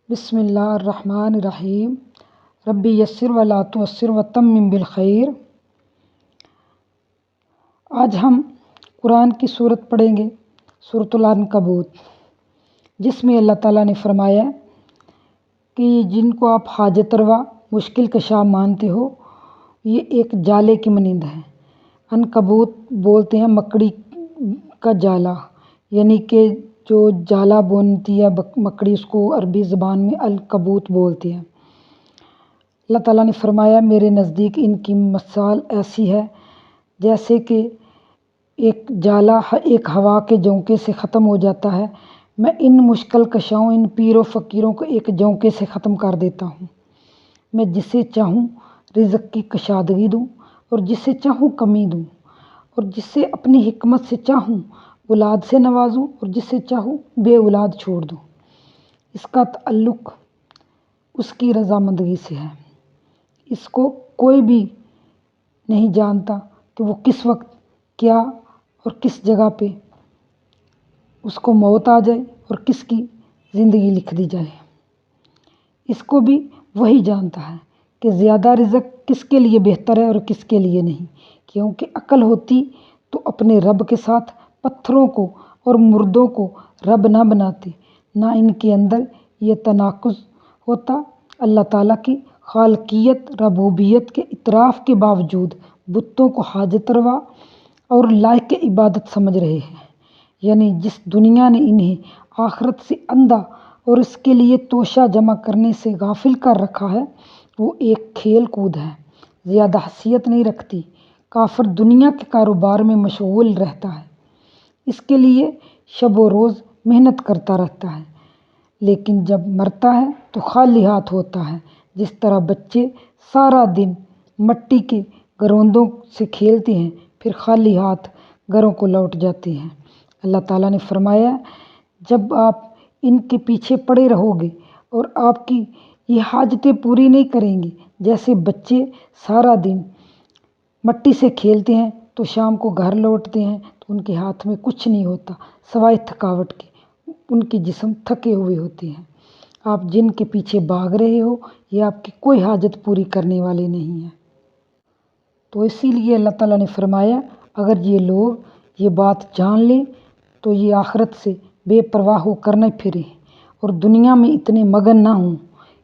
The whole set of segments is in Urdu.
بسم اللہ الرحمن الرحیم ربی یسر ولا تعسر وتمم بالخیر۔ آج ہم قرآن کی صورت پڑھیں گے، سورۃ العنکبوت، جس میں اللہ تعالیٰ نے فرمایا کہ جن کو آپ حاجت روا مشکل کشا مانتے ہو، یہ ایک جالے کی مانند ہے۔ عنکبوت بولتے ہیں مکڑی کا جالا، یعنی کہ جو جالا بنتی ہے مکڑی، اس کو عربی زبان میں عنکبوت بولتے ہیں۔ اللہ تعالیٰ نے فرمایا میرے نزدیک ان کی مثال ایسی ہے جیسے کہ ایک جالا ایک ہوا کے جھونکے سے ختم ہو جاتا ہے۔ میں ان مشکل کشاؤں، ان پیروں فقیروں کو ایک جھونکے سے ختم کر دیتا ہوں۔ میں جسے چاہوں رزق کی کشادگی دوں اور جسے چاہوں کمی دوں، اور جسے اپنی حکمت سے چاہوں اولاد سے نوازوں اور جسے چاہوں بے اولاد چھوڑ دوں۔ اس کا تعلق اس کی رضامندگی سے ہے۔ اس کو کوئی بھی نہیں جانتا کہ وہ کس وقت کیا اور کس جگہ پہ اس کو موت آ جائے اور کس کی زندگی لکھ دی جائے۔ اس کو بھی وہی جانتا ہے کہ زیادہ رزق کس کے لیے بہتر ہے اور کس کے لیے نہیں، کیونکہ عقل ہوتی تو اپنے رب کے ساتھ پتھروں کو اور مردوں کو رب نہ بناتے، نہ ان کے اندر یہ تناقض ہوتا۔ اللہ تعالیٰ کی خالقیت ربوبیت کے اعتراف کے باوجود بتوں کو حاجت روا اور لائق عبادت سمجھ رہے ہیں، یعنی جس دنیا نے انہیں آخرت سے اندھا اور اس کے لیے توشہ جمع کرنے سے غافل کر رکھا ہے، وہ ایک کھیل کود ہے، زیادہ حیثیت نہیں رکھتی۔ کافر دنیا کے کاروبار میں مشغول رہتا ہے، اس کے لیے شب و روز محنت کرتا رہتا ہے، لیکن جب مرتا ہے تو خالی ہاتھ ہوتا ہے، جس طرح بچے سارا دن مٹی کے گروندوں سے کھیلتے ہیں پھر خالی ہاتھ گھروں کو لوٹ جاتے ہیں۔ اللہ تعالیٰ نے فرمایا جب آپ ان کے پیچھے پڑے رہو گے اور آپ کی یہ حاجتیں پوری نہیں کریں گے، جیسے بچے سارا دن مٹی سے کھیلتے ہیں تو شام کو گھر لوٹتے ہیں تو ان کے ہاتھ میں کچھ نہیں ہوتا سوائے تھکاوٹ کے، ان کے جسم تھکے ہوئے ہوتے ہیں۔ آپ جن کے پیچھے بھاگ رہے ہو یہ آپ کی کوئی حاجت پوری کرنے والے نہیں ہیں۔ تو اسی لیے اللہ تعالیٰ نے فرمایا اگر یہ لوگ یہ بات جان لیں تو یہ آخرت سے بے پرواہ ہو کر نہ پھریں اور دنیا میں اتنے مگن نہ ہوں۔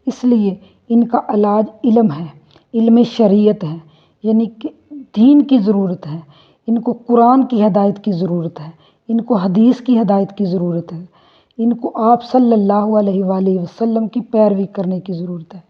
اس لیے ان کا علاج علم ہے، علم شریعت ہے، یعنی کہ دین کی ضرورت ہے۔ ان کو قرآن کی ہدایت کی ضرورت ہے، ان کو حدیث کی ہدایت کی ضرورت ہے، ان کو آپ صلی اللہ علیہ وآلہ وسلم کی پیروی کرنے کی ضرورت ہے۔